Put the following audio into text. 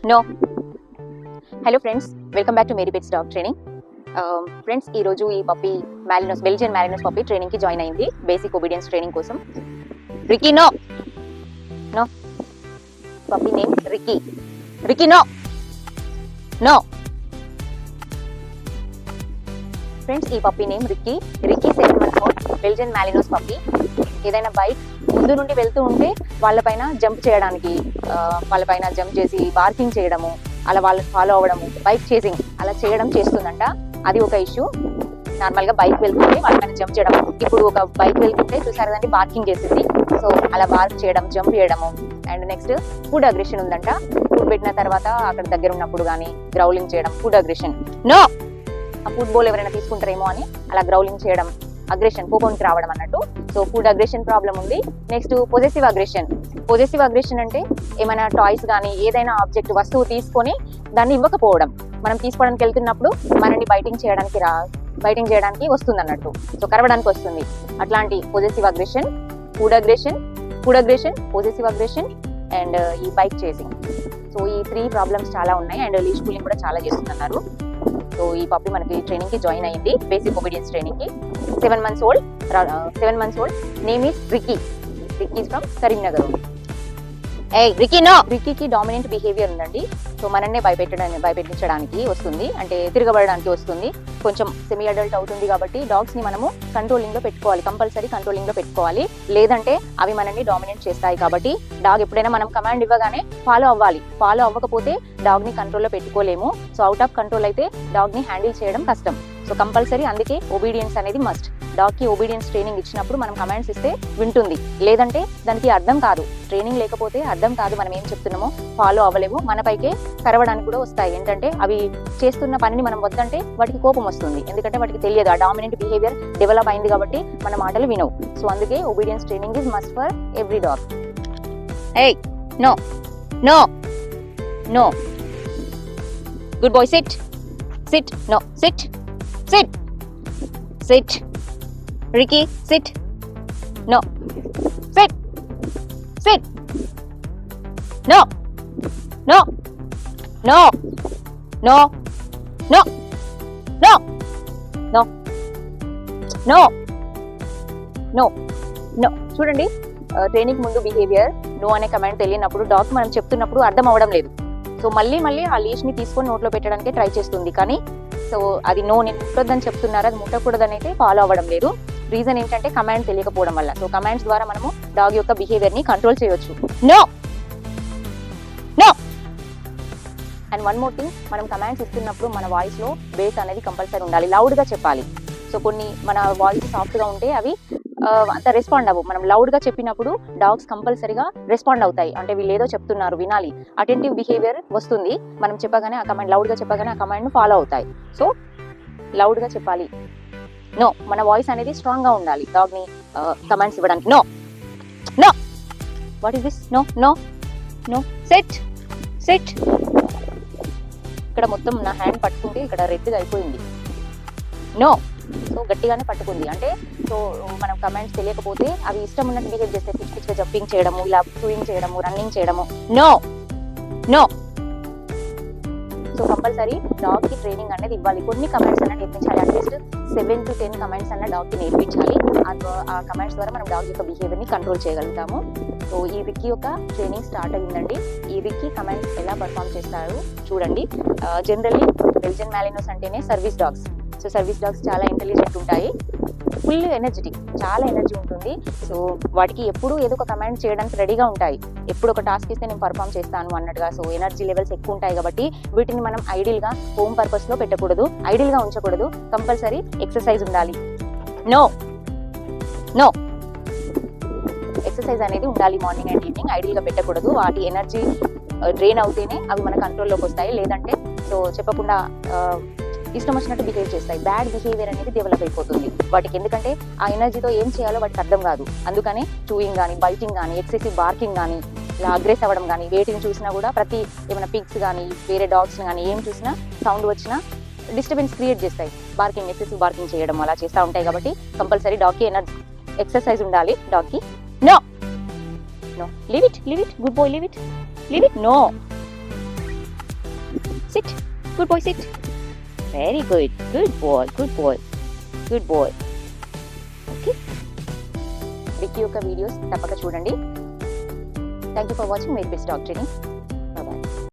No. Hello friends, welcome back to Mary pets dog training. Friends, ఈరోజు ఈ పప్పి మ్యాలినోస్, Belgian Malinois పప్పి ట్రైనింగ్కి join అయింది basic obedience training కోసం. Ricky no. No. Puppy name Ricky. Ricky no. No. Friends, ఈ puppy name Ricky. Ricky 7 months old Belgian Malinois puppy. ఏదైనా bike ముందు నుండి వెళ్తూ ఉంటే వాళ్ళపైన జంప్ చేయడానికి, వాళ్ళపైన జంప్ చేసి బార్కింగ్ చేయడము, అలా వాళ్ళు ఫాలో అవ్వడము, బైక్ చేసింగ్ అలా చేయడం చేస్తుందంట. అది ఒక ఇష్యూ. నార్మల్గా బైక్ వెళ్తుంటే వాళ్ళపైన జంప్ చేయడం. ఇప్పుడు ఒక బైక్ వెళ్తుంటే చూసారు కదండి, బార్కింగ్ చేసింది. సో అలా బార్క్ చేయడం, జంప్ చేయడము. అండ్ నెక్స్ట్ ఫుడ్ అగ్రెషన్ ఉందంట. ఫుడ్ పెట్టిన తర్వాత అక్కడ దగ్గర ఉన్నప్పుడు కానీ గ్రౌలింగ్ చేయడం, ఫుడ్ అగ్రెషన్. నో, ఆ ఫుడ్ బౌల్ ఎవరైనా తీసుకుంటారేమో అని అలా గ్రౌలింగ్ చేయడం, అగ్రెషన్, కోపానికి రావడం అన్నట్టు. సో ఫుడ్ అగ్రెషన్ ప్రాబ్లం ఉంది. Next possessive aggression. Possessive aggression అంటే ఏమైనా టాయ్స్ కానీ ఏదైనా ఆబ్జెక్ట్, వస్తువు తీసుకొని దాన్ని ఇవ్వకపోవడం. మనం తీసుకోవడానికి వెళ్తున్నప్పుడు మనల్ని బైటింగ్ చేయడానికి వస్తుంది అన్నట్టు. సో కరవడానికి వస్తుంది. అట్లాంటి possessive aggression, food aggression, possessive aggression and ఈ బైక్ చేసింగ్. సో ఈ 3 ప్రాబ్లమ్స్ చాలా ఉన్నాయి. అండ్ లీష్ పుల్లింగ్ కూడా చాలా చేస్తున్నారు. సో ఈ పప్పి మనకి ట్రైనింగ్ కి జాయిన్ అయ్యింది, బేసిక్ ఒబీడియన్స్ ట్రైనింగ్ కి. 7 months old. Name is Ricky. Ricky from Karimnagar. Ricky no. రికీకి డామినెంట్ బిహేవియర్ ఉందండి. సో మనల్ని భయపెట్టించడానికి వస్తుంది, అంటే తిరగబడడానికి వస్తుంది. కొంచెం సెమీ అడల్ట్ అవుతుంది కాబట్టి డాగ్స్ ని మనము కంట్రోలింగ్ లో పెట్టుకోవాలి, కంపల్సరీ కంట్రోలింగ్ లో పెట్టుకోవాలి. లేదంటే అవి మనల్ని డామినేట్ చేస్తాయి. కాబట్టి డాగ్ ఎప్పుడైనా మనం కమాండ్ ఇవ్వగానే ఫాలో అవ్వాలి. ఫాలో అవ్వకపోతే డాగ్ ని కంట్రోల్లో పెట్టుకోలేము. సో అవుట్ ఆఫ్ కంట్రోల్ అయితే డాగ్ ని హ్యాండిల్ చేయడం కష్టం. సో కంపల్సరీ అందుకే ఒబీడియన్స్ అనేది మస్ట్. డాగ్ కి ఒబీడియన్స్ ట్రైనింగ్ ఇచ్చినప్పుడు మనం కమాండ్స్ ఇస్తే వింటుంది, లేదంటే దానికి అర్థం కాదు. ట్రైనింగ్ లేకపోతే అర్థం కాదు, మనం ఏం చెప్తున్నామో ఫాలో అవ్వలేము. మనపైకే కరవడానికి కూడా వస్తాయి. ఏంటంటే అవి చేస్తున్న పనిని మనం వద్దంటే వాటికి కోపం వస్తుంది. ఎందుకంటే వాటికి తెలియదు, ఆ డామినెంట్ బిహేవియర్ డెవలప్ అయింది కాబట్టి మన మాటలు వినవు. సో అందుకే obedience training is must for every dog. No. No. No. Good boy. Sit. Sit. No. Sit. Sit. Sit. Ricky, sit. No. Sit. Sit. No. No. No. No. No. No. No. No. No. No. చూడండి, training ముందు behaviour no అనే command తెలియనప్పుడు dog మనం చెప్తున్నప్పుడు అర్థం అవ్వడం లేదు. So మళ్ళీ ఆ లీష్ ని తీసుకొని నోట్లో పెట్టడానికి ట్రై చేస్తుంది. కానీ సో అది నో, నేను ముట్టొద్దని చెప్తున్నారు, అది ముట్టకూడదని అయితే ఫాలో అవ్వడం లేదు. రీజన్ ఏంటంటే కమాండ్ తెలియకపోవడం వల్ల. సో కమాండ్స్ ద్వారా మనము డాగ్ యొక్క బిహేవియర్ ని కంట్రోల్ చేయొచ్చు. No. No. And one more thing, మనం కమాండ్స్ ఇస్తున్నప్పుడు మన వాయిస్ లో బేస్ అనేది కంపల్సరీ ఉండాలి, లౌడ్ గా చెప్పాలి. సో కొన్ని మన వాయిస్ సాఫ్ట్ గా ఉంటే అవి అంత రెస్పాండ్ అవ్వవు. మనం లౌడ్ గా చెప్పినప్పుడు డాగ్స్ కంపల్సరీగా రెస్పాండ్ అవుతాయి. అంటే వీళ్ళు ఏదో చెప్తున్నారు, వినాలి, అటెంటివ్ బిహేవియర్ వస్తుంది. మనం చెప్పగానే ఆ కమాండ్, లౌడ్ గా చెప్పగానే ఆ కమాండ్ ను ఫాలో అవుతాయి. సో లౌడ్ గా చెప్పాలి. నో, మన వాయిస్ అనేది స్ట్రాంగ్ గా ఉండాలి డాగ్ ని కమాండ్స్ ఇవ్వడానికి. No. No. What is this? No. No. No. Sit. Sit. ఇక్కడ మొత్తం నా హ్యాండ్ పట్టుకుంటే ఇక్కడ రెడ్గా అయిపోయింది. నో. సో గట్టిగానే పట్టుకుంది. అంటే సో మనం కమాండ్స్ తెలియకపోతే అవి ఇష్టం ఉన్నట్టు బిహేవ్ చేస్తే, పిచ్చి జంపింగ్ చేయడము, ఇలా సూయింగ్ చేయడము, రన్నింగ్ చేయడము. No. No. So compulsory dog కి ట్రైనింగ్ అనేది ఇవ్వాలి. కొన్ని కమాండ్స్ అన్న నేర్పించాలి. అట్లీస్ట్ 7 to 10 కమాండ్స్ అన్న డాగ్ కి నేర్పించాలి. ఆ కమాండ్స్ ద్వారా మనం డాగ్ యొక్క బిహేవియర్ ని కంట్రోల్ చేయగలుగుతాము. సో ఈ రిక్కీ యొక్క ట్రైనింగ్ స్టార్ట్ అయ్యిందండి. ఈ రిక్కీ కమాండ్స్ ఎలా పర్ఫామ్ చేస్తారు చూడండి. జనరల్లీ బెల్జియన్ మ్యాలినోస్ అంటేనే service dogs. So service dogs చాలా ఇంటెలిజెంట్ ఉంటాయి, ఫుల్ ఎనర్జెటిక్, చాలా ఎనర్జీ ఉంటుంది. సో వాటికి ఎప్పుడు ఏదో ఒక కమాండ్ చేయడానికి రెడీగా ఉంటాయి. ఎప్పుడు ఒక టాస్క్ ఇస్తే నేను పర్ఫామ్ చేస్తాను అన్నట్టుగా. సో ఎనర్జీ లెవెల్స్ ఎక్కువ ఉంటాయి కాబట్టి వీటిని మనం ఐడిల్ గా హోమ్ పర్పస్ లో పెట్టకూడదు, ఐడిల్ గా ఉంచకూడదు. కంపల్సరీ ఎక్సర్సైజ్ ఉండాలి. నో. నో. ఎక్సర్సైజ్ అనేది ఉండాలి మార్నింగ్ అండ్ ఈవినింగ్. ఐడిల్ గా పెట్టకూడదు. వాటి ఎనర్జీ డ్రైన్ అవుతేనే అవి మన కంట్రోల్లోకి వస్తాయి. లేదంటే సో చెప్పకుండా ఇష్టం వచ్చినట్టు బిహేవ్ చేస్తాయి. బ్యాడ్ బిహేవియర్ అనేది డెవలప్ అయిపోతుంది వాటికి. ఎందుకంటే ఆ ఎనర్జీతో ఏం చేయాలో వాటికి అర్థం కాదు. అందుకని చూయింగ్ కానీ, బైటింగ్ కానీ, ఎక్సెసివ్ బార్కింగ్ కానీ, ఇలా అగ్రెస్ అవ్వడం కానీ, వేటిని చూసినా కూడా ప్రతి ఏమైనా పిగ్స్ కానీ వేరే డాగ్స్ కానీ ఏం చూసినా సౌండ్ వచ్చినా డిస్టర్బెన్స్ క్రియేట్ చేస్తాయి. బార్కింగ్, ఎక్సెసివ్ బార్కింగ్ చేయడం అలా చేస్తూ ఉంటాయి. కాబట్టి కంపల్సరీ డాగ్కి ఎక్సర్సైజ్ ఉండాలి డాగ్కి. No. No. Leave it. Good boy. Leave it. No. Sit, good boy, sit. Very good, good boy, good boy, good boy. Okay, Vicky యొక్క వీడియోస్ తప్పక చూడండి. థ్యాంక్ యూ ఫర్ వాచింగ్ మేరీ బెస్ట్ డాగ్ ట్రైనింగ్.